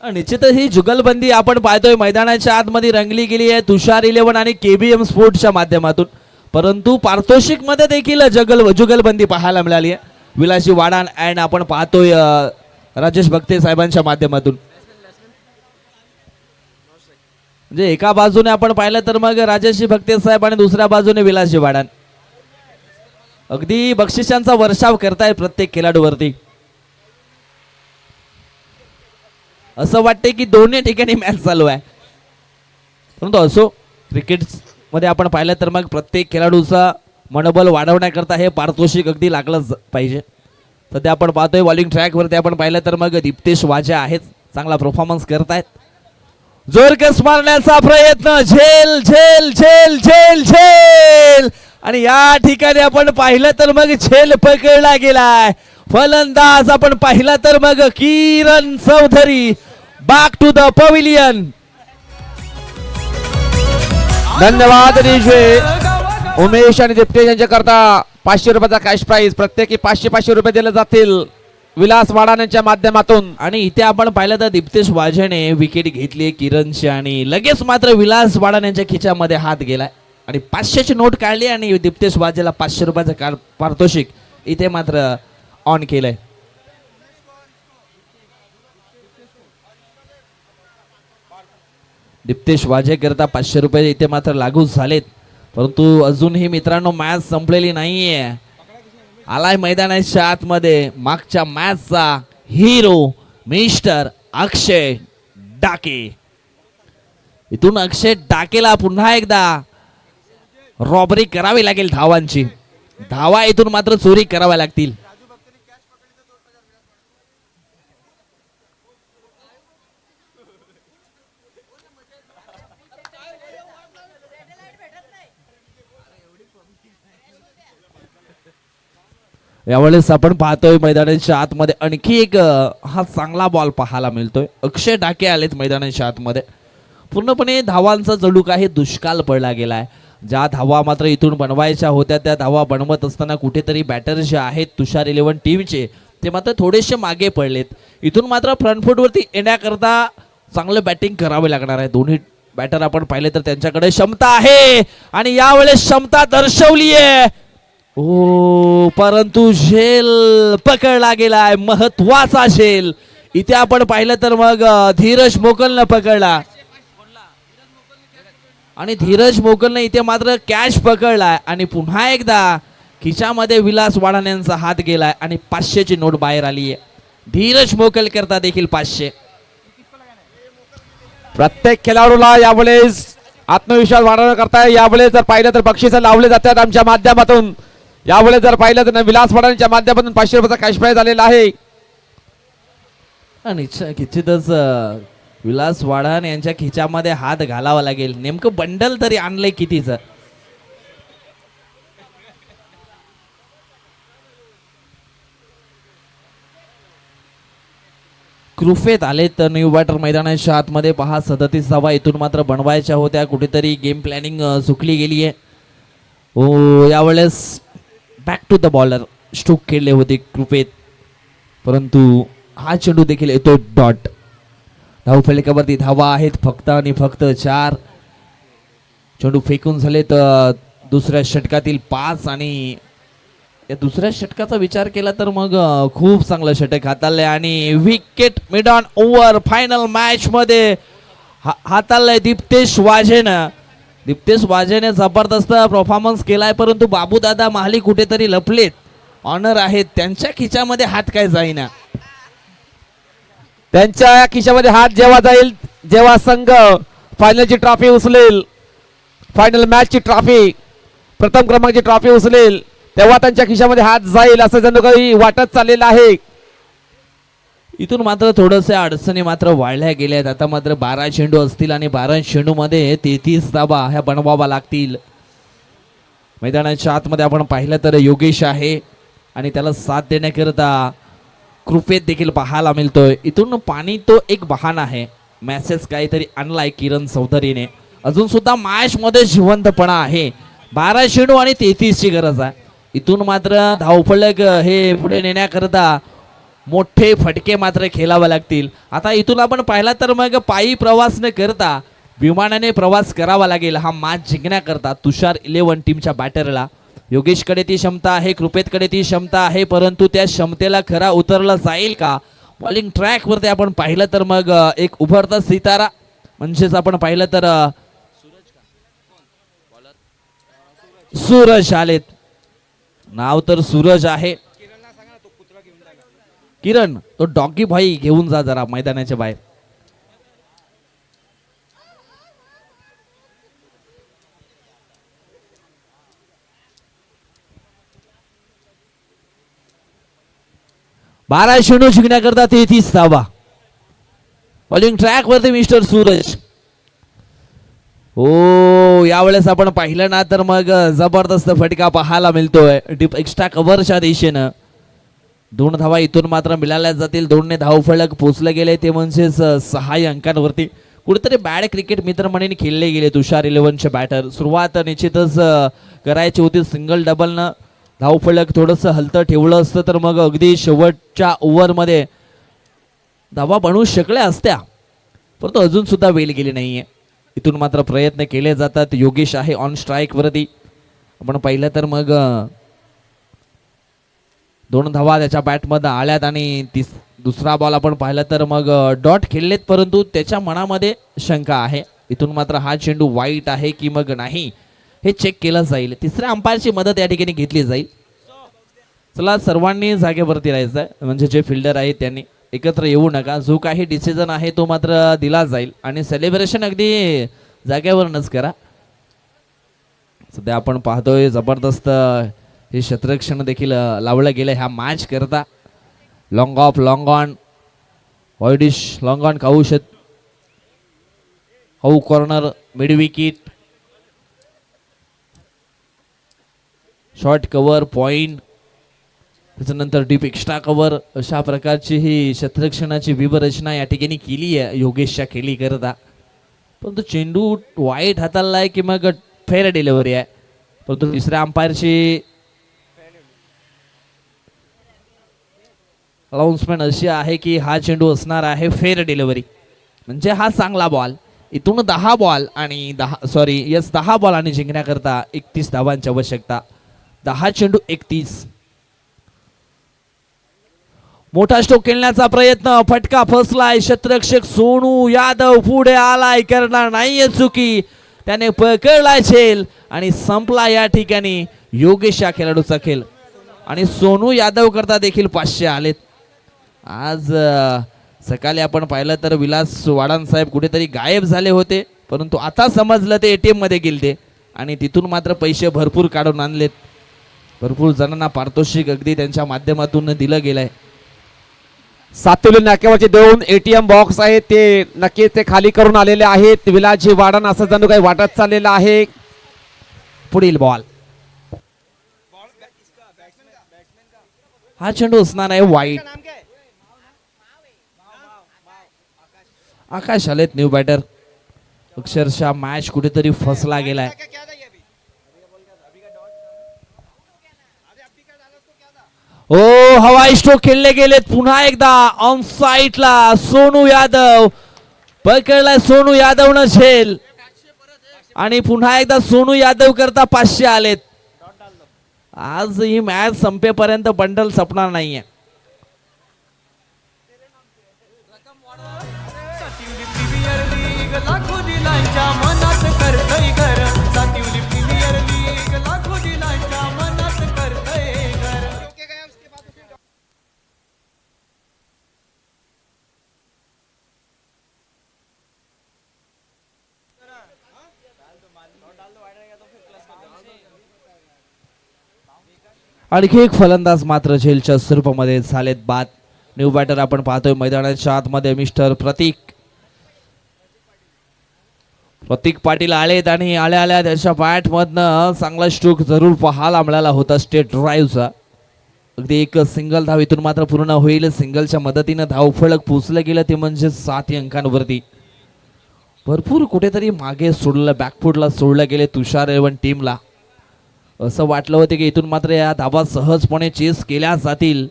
[SPEAKER 1] निश्चितच ही जुगलबंदी आपण पाहतोय मैदानाच्या आतमध्ये रंगली गेली आहे तुषार 11 आणि केबीएम स्पोर्ट्सच्या माध्यमातून, परंतु पारितोषिक मध्ये देखील जुगलबंदी पाहायला मिळाली आहे. विलासजी वाडान अँड आपण पाहतोय राजेश भक्ते साहेबांच्या माध्यमातून. म्हणजे एका बाजूने आपण पाहिलं तर मग राजेशजी भक्ते साहेब आणि दुसऱ्या बाजूने विलासजी वाडान अगदी बक्षिसांचा वर्षाव करतायत प्रत्येक खेळाडूवरती. असं वाटते की दोन्ही ठिकाणी मॅच चालू आहे, परंतु असो क्रिकेट मध्ये आपण पाहिलं तर मग प्रत्येक खेळाडूचा मनोबल वाढवण्याकरता हे पारितोषिक अगदी लागलंच पाहिजे. सध्या आपण पाहतोय बॉलिंग ट्रॅक वरती आपण पाहिलं तर मग दीप्तेश वाजा आहेत, चांगला परफॉर्मन्स करतायत. जोरकस मारण्याचा प्रयत्न, झेल झेल झेल झेल झेल आणि या ठिकाणी आपण पाहिलं तर मग झेल पकडला गेलाय. फलंदाज आपण पाहिला तर मग Kiran Chaudhari back to the pavilion.
[SPEAKER 2] धन्यवाद उमेश आणि दीप्तेश यांच्याकरता 500 रुपयाचा कॅश प्राइज. प्रत्येकी 500 रुपये दिले जातील विलास वाडान यांच्या माध्यमातून.
[SPEAKER 1] आणि इथे आपण पाहिलं तर दीप्तेश वाजेने विकेट घेतली किरणची आणि लगेच मात्र विलास वाडान यांच्या खिच्यामध्ये हात गेलाय आणि 500ची नोट काढली आणि दीप्तेश वाजेला 500 रुपयाचं पारितोषिक इथे मात्र ऑन केलंय. दीप्तेश वाजे करता 500 रुपये इथे मात्र लागू झालेत, परंतु अजूनही मित्रांनो मॅच संपलेली नाहीये. आलाय मैदानाच्या आतमध्ये मागच्या मॅचचा हिरो मिस्टर अक्षय डाके. इथून अक्षय डाकेला पुन्हा एकदा रॉबरी करावी लागेल धावांची. धावा इथून मात्र चोरी कराव्या लागतील. यावेळेस आपण पाहतोय मैदानाच्या आतमध्ये आणखी एक हा चांगला बॉल पाहायला मिळतोय. अक्षय डाके आलेत मैदानाच्या आतमध्ये. पूर्णपणे धावांचा जणू काही दुष्काळ पडला गेलाय. ज्या धावा मात्र इथून बनवायच्या होत्या त्या धावा बनवत असताना कुठेतरी बॅटर जे आहेत तुषार 11 टीमचे ते मात्र थोडेसे मागे पडलेत. इथून मात्र फ्रंट फूटवरती येण्याकरता चांगलं बॅटिंग करावे लागणार आहे. दोन्ही बॅटर आपण पाहिले तर त्यांच्याकडे क्षमता आहे आणि यावेळेस क्षमता दर्शवली आहे. ओ परंतु झेल पकडला गेलाय, महत्वाचा झेल. इथे आपण पाहिलं तर मग धीरज मोकलनं पकडला आणि धीरज मोकलनं इथे मात्र कॅच पकडलाय आणि पुन्हा एकदा खिच्यामध्ये विलास वाडान यांचा हात गेलाय आणि 500ची नोट बाहेर आली आहे. धीरज मोकल करता देखील 500.
[SPEAKER 2] प्रत्येक खेळाडूला यावेळेस आत्मविश्वास वाढवण्याकरता यावेळेस जर पाहिलं तर बक्षीस लावले जातात आमच्या माध्यमातून. यावेळेस जर पाहिलं तर विलास वाडांच्या माध्यमातून 500 रुपयाचा कॅश प्राइज आलेला आहे.
[SPEAKER 1] आणि निश्चितच विलास वाडान यांच्या खिच्यामध्ये हात घालावा लागेल. नेमकं बंडल तरी आणलंय कितीच. कृफेत आले तर न्यू बॅटर मैदानाच्या आतमध्ये पहा 37 धावा इथून मात्र बनवायच्या होत्या. कुठेतरी गेम प्लॅनिंग चुकली गेली आहे. ओ यावेळेस back to the bowler stroke खेळले होते कृपेत, परंतु हा चेंडू देखील येतो डॉट. धावफलकावरती धावा आहेत फक्त आणि फक्त 4. चेंडू फेकून झाले तर दुसऱ्या षटकातील 5 आणि या दुसऱ्या षटकाचा विचार केला तर मग खूप चांगलं षटक हाताळलंय आणि wicket mid on over final match मध्ये हाताळलंय दीप्तेश वाझेनं. दीप्तेश वाझेने जबरदस्त परफॉर्मन्स केलाय, परंतु बाबूदादा महाली कुठेतरी लपलेत. ऑनर आहेत त्यांच्या खिच्यामध्ये हात काय जाईना.
[SPEAKER 2] त्यांच्या खिशामध्ये हात जेव्हा जाईल, जेव्हा संघ फायनलची ट्रॉफी उचलेल, फायनल मॅचची ट्रॉफी, प्रथम क्रमांकाची ट्रॉफी उचलेल, तेव्हा त्यांच्या खिशामध्ये हात जाईल असं जणू काही वाटत चाललेलं आहे.
[SPEAKER 1] इथून मात्र थोडंसं अडचणी मात्र वाढल्या गेल्या आहेत. आता मात्र 12 चेंडू असतील आणि 12 चेंडू मध्ये 33 धावा ह्या बनवावा लागतील. मैदानाच्या आतमध्ये आपण पाहिलं तर योगेश आहे आणि त्याला साथ देण्याकरता कृपेत देखील पाहायला मिळतोय. इथून पाणी तो एक बहाणा आहे. मॅसेज काहीतरी आणलाय किरण चौधरीने. अजून सुद्धा मॅच मध्ये जिवंतपणा आहे. 12 चेंडू आणि 33 ची गरज आहे. इथून मात्र धावफलक हे पुढे नेण्याकरता मोठे फटके मात्र खेळावे लागतील. आता इथून आपण पाहिला तर मग पायी प्रवास न करता विमानाने प्रवास करावा लागेल हा मॅच जिंकण्याकरता तुषार 11 टीमच्या बॅटरला. योगेशकडे ती क्षमता आहे, कृपेतकडे ती क्षमता आहे, परंतु त्या क्षमतेला खरा उतरला जाईल का? बॉलिंग ट्रॅक वरती आपण पाहिलं तर मग एक उभरता सितारा म्हणजेच आपण पाहिलं तर सूरज आलेत. नाव तर सूरज आहे. किरण तो डॉगी भाई घेऊन जा जरा मैदानाच्या बाहेर. बारा चेंडू जिंकण्याकरता 33 धावा. बॉलिंग ट्रॅक वरती मिस्टर सूरज. हो यावेळेस आपण पाहिलं ना तर मग जबरदस्त फटका पाहायला मिळतोय डीप एक्स्ट्रा कव्हरच्या दिशेनं. 2 धावा इथून मात्र मिळाल्या जातील. 2 ने धावफलक पोचले गेले ते म्हणजेच 6 अंकांवरती. कुठेतरी बॅड क्रिकेट मित्र म्हणून खेळले गेले तुषार 11चे बॅटर. सुरुवात निश्चितच करायची होती सिंगल डबलनं. धावफलक थोडंसं हलतं ठेवलं असतं तर मग अगदी शेवटच्या ओव्हरमध्ये धावा बनवू शकल्या असत्या, परंतु अजून सुद्धा वेळ गेली नाहीये. इथून मात्र प्रयत्न केले जातात. योगेश आहे ऑन स्ट्राईक वरती. आपण पाहिलं तर मग 2 धावा त्याच्या बॅटमध्ये आल्यात आणि दुसरा बॉल आपण पाहिलं तर मग डॉट खेळलेत, परंतु त्याच्या मनामध्ये शंका आहे. इथून मात्र हा चेंडू वाईट आहे की मग नाही हे चेक केलं जाईल. तिसऱ्या अंपायरची मदत या ठिकाणी घेतली जाईल. चला सर्वांनी जागेवरती राहायचं आहे, म्हणजे जे फिल्डर आहेत त्यांनी एकत्र येऊ नका. जो काही डिसिजन आहे तो मात्र दिला जाईल आणि सेलिब्रेशन अगदी जागेवरच करा. सध्या आपण पाहतोय जबरदस्त हे क्षेत्ररक्षण देखील लावलं गेलं ह्या मॅच करता. Long off long on widish long on खाऊ हाऊ corner mid wicket short cover point त्याच्यानंतर डीप एक्स्ट्रा कव्हर अशा प्रकारची ही क्षेत्ररक्षणाची व्यूहरचना या ठिकाणी केली आहे योगेशच्या खेळी करता. परंतु चेंडू वाईट हाताळलाय की मग फेअर डिलिव्हरी आहे. परंतु तिसऱ्या अंपायरची अनाउन्समेंट अशी आहे की हा चेंडू असणार आहे फेअर डिलिव्हरी, म्हणजे हा चांगला बॉल. इथून 10 बॉल आणि 10 बॉल आणि जिंकण्याकरता 31 धावांची आवश्यकता. 10 चेंडू 31. मोठा स्ट्रोक खेळण्याचा प्रयत्न, फटका फसलाय. क्षेत्ररक्षक सोनू यादव पुढे आलाय, करणार नाहीये चुकी. त्याने पकडलाय झेल आणि संपला या ठिकाणी योगेश या खेळाडूचा खेळ. आणि सोनू यादव करता देखील 500 आलेत. आज सकाळी आपण पाहिलं तर विलास वाडान साहेब कुठेतरी गायब झाले होते, परंतु आता समजलं ते ATM मध्ये गेलते आणि तिथून मात्र पैसे भरपूर काढून आणलेत. भरपूर जणांना पारितोषिक अगदी त्यांच्या माध्यमातून दिलं गेलंय.
[SPEAKER 2] सातोली नाक्यावरचे 2 ATM बॉक्स आहेत ते नक्कीच ते खाली करून आलेले आहेत. विलासजी वाडण असं जणू काही वाटत चाललेलं आहे.
[SPEAKER 1] पुढील बॉल हा चेंडू असणार आहे वाईट. आकाश आलेत न्यू बॅटर. अक्षरशः मॅच कुठेतरी फसला गेलाय. ओ हवाई स्ट्रोक खेळले गेलेत पुन्हा एकदा ऑन साईडला. सोनू यादव पकडलाय, सोनू यादवनं झेल आणि पुन्हा एकदा सोनू यादव करता 500 आलेत. आज ही मॅच संपेपर्यंत बंडल संपणार नाहीये.
[SPEAKER 6] सातिवली प्रीमियर लीग लाखो दिलांच्या मनात करतय घर. सातिवली प्रीमियर लीग लाखो दिलांच्या मनात करतय घर.
[SPEAKER 1] आणखी एक फलंदाज मात्र झेलच्या स्वरूपामध्ये झालेत बाद. न्यू बॅटर आपण पाहतोय मैदानाच्या आतमध्ये मिस्टर प्रतीक पाटील आलेत आणि आल्या आल्या त्याच्या बॅट मधनं चांगला स्ट्रोक जरूर पाहायला मिळाला होता स्टेट ड्राईव्हचा. अगदी एक सिंगल धाव इथून मात्र पूर्ण होईल. सिंगलच्या मदतीनं धावफलक पोचलं गेलं ते म्हणजे 7 अंकांवरती. भरपूर कुठेतरी मागे सोडलं, बॅकफुटला सोडलं गेले तुषार एवन टीमला. असं वाटलं होतं की इथून मात्र या धावा सहजपणे चेस केल्या जातील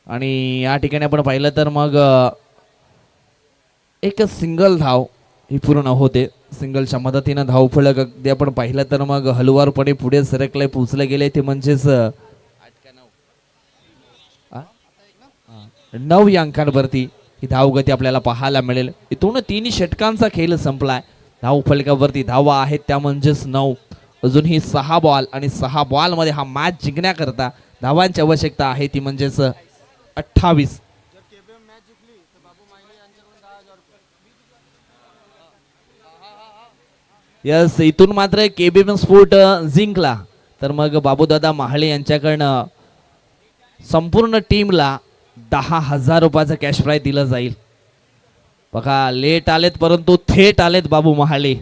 [SPEAKER 1] आणि या ठिकाणी आपण पाहिलं तर मग एक सिंगल धाव ही पूर्ण होते. सिंगलच्या मदतीनं धावफलक अगदी आपण पाहिलं तर मग हलवारपणे पुढे सरकले, पोचले गेले ते म्हणजेच 9 अंकांवरती ही धावगती आपल्याला पाहायला मिळेल. इथून 3 षटकांचा खेळ संपलाय. धावफलकावरती धावा आहेत त्या म्हणजेच 9. अजूनही 6 बॉल आणि 6 बॉल मध्ये हा मॅच जिंकण्याकरता धावांची आवश्यकता आहे ती म्हणजेच 28. यस, इथून मात्र केबीएम स्पोर्ट जिंकला तर मग बाबूदादा महाळे यांच्याकडनं संपूर्ण टीमला 10,000 रुपयाचं कॅश प्राइज दिलं जाईल. बघा लेट आलेत परंतु थेट आलेत बाबू महाळे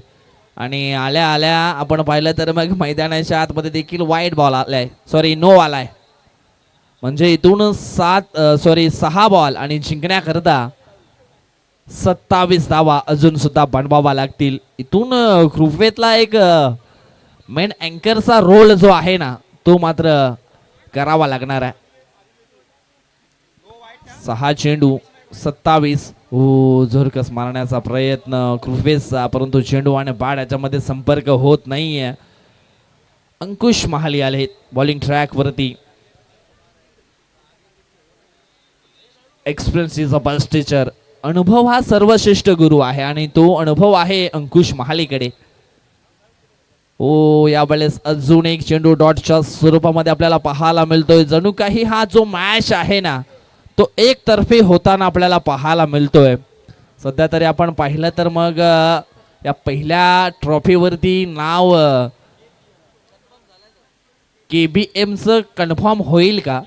[SPEAKER 1] आणि आल्या आल्या आपण पाहिलं तर मग मैदानाच्या आतमध्ये देखील वाईट बॉल आलाय, सॉरी नो आलाय. म्हणजे इथून 6 बॉल आणि जिंकण्याकरता 27 धावा अजून सुद्धा बनवावा लागतील. इथून कृपेतला एक मेन अँकरचा रोल जो आहे ना तो मात्र करावा लागणार आहे. 6 चेंडू 27. झोरकस मारण्याचा प्रयत्न कृपेशचा परंतु चेंडू आणि बॅट याच्यामध्ये संपर्क होत नाहीये. अंकुश महाले आले बॉलिंग ट्रॅक वरती. Experience is a best teacher. अनुभव हा सर्वश्रेष्ठ गुरु आहे आणि तो अनुभव आहे अंकुश महालेकडे. यावेळेस अजून एक चेंडू डॉटच्या स्वरूपामध्ये आपल्याला पाहायला मिळतोय. जणू काही हा जो मॅच आहे ना तो एकतर्फी होताना आपल्याला पाहायला मिळतोय. सध्या तरी आपण पाहिलं तर मग या पहिल्या ट्रॉफीवरती नाव केबीएमचं कन्फर्म होईल का?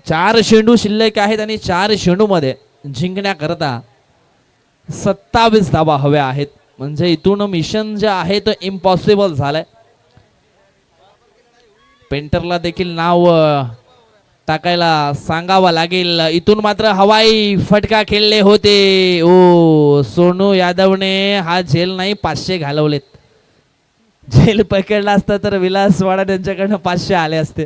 [SPEAKER 1] 4 चेंडू शिल्लक आहेत आणि 4 चेंडूमध्ये जिंकण्याकरता 27 धावा हव्या आहेत. म्हणजे इथून मिशन जे आहे तो इम्पॉसिबल झालंय. पेंटरला देखील नाव टाकायला सांगावा लागेल. इथून मात्र हवाई फटका खेळले होते. सोनू यादवने हा झेल नाही 500 घालवलेत. झेल पकडला असता तर विलास वाडा त्यांच्याकडनं 500 आले असते.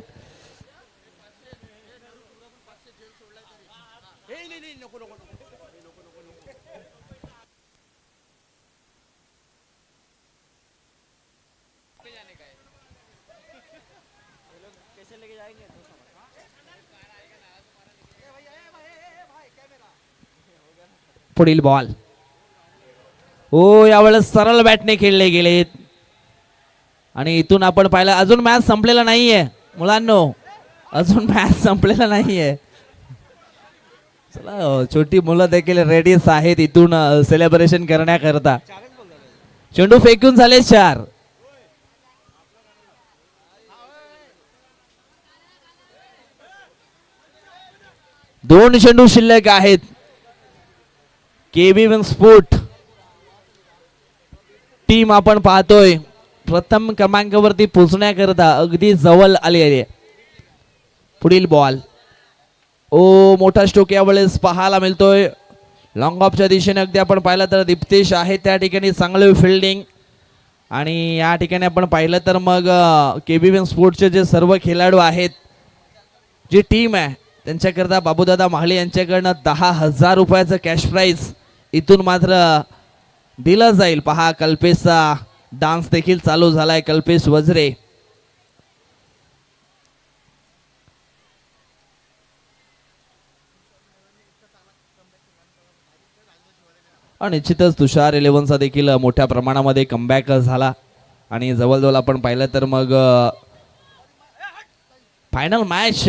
[SPEAKER 1] पुढील बॉल यावेळेस सरळ बॅटने खेळले गेलेत आणि इथून आपण पाहिलं अजून मॅच संपलेला नाहीये मुलांनो. अजून मॅच संपलेला नाहीये. चला छोटी मुलं देखील रेडीच आहेत इथून सेलिब्रेशन करण्याकरता. चेंडू फेकून झाले 4. दोन चेंडू शिल्लक आहेत. केबीएम स्पोर्ट टीम आपण पाहतोय प्रथम क्रमांकावरती पोहोचण्याकरता अगदी जवळ आली आहे. पुढील बॉल मोठा स्ट्रोक यावेळेस पाहायला मिळतोय. लॉंग ऑफच्या दिशेने अगदी आपण पाहिलं तर दीप्तेश आहे त्या ठिकाणी चांगले फिल्डिंग. आणि या ठिकाणी आपण पाहिलं तर मग केबीबी स्पोर्ट्सचे जे सर्व खेळाडू आहेत, जी टीम आहे, त्यांच्याकरता बाबूदादा महाले यांच्याकडनं 10,000 रुपयाचं कॅश प्राईज इथून मात्र दिलं जाईल. पहा कल्पेशचा डान्स देखील चालू झालाय. कल्पेश वजरे निश्चितच तुषार 11चा देखील मोठ्या प्रमाणामध्ये कमबॅक झाला. आणि जवळजवळ आपण पाहिलं तर मग फायनल मॅच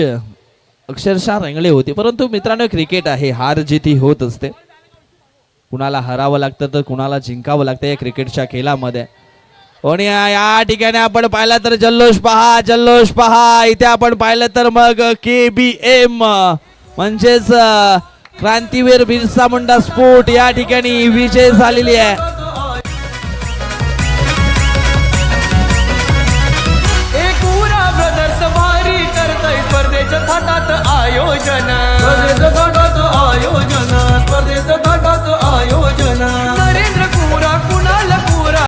[SPEAKER 1] अक्षरशः रंगली होती. परंतु मित्रांनो, क्रिकेट आहे, हार जीत ही होत असते. कुणाला हरावं लागतं तर कुणाला जिंकावं लागतं या क्रिकेटच्या खेळामध्ये. आणि या ठिकाणी आपण पाहिलं तर जल्लोष पहा, जल्लोष पहा. इथे आपण पाहिलं तर मग KBM म्हणजेच क्रांतीवीर बिरसा मुंडा स्पोर्ट या ठिकाणी विजय झालेली आहे.
[SPEAKER 6] एकूरा ब्रदर्स भारी करतय स्पर्धेच्या थाटात आयोजन.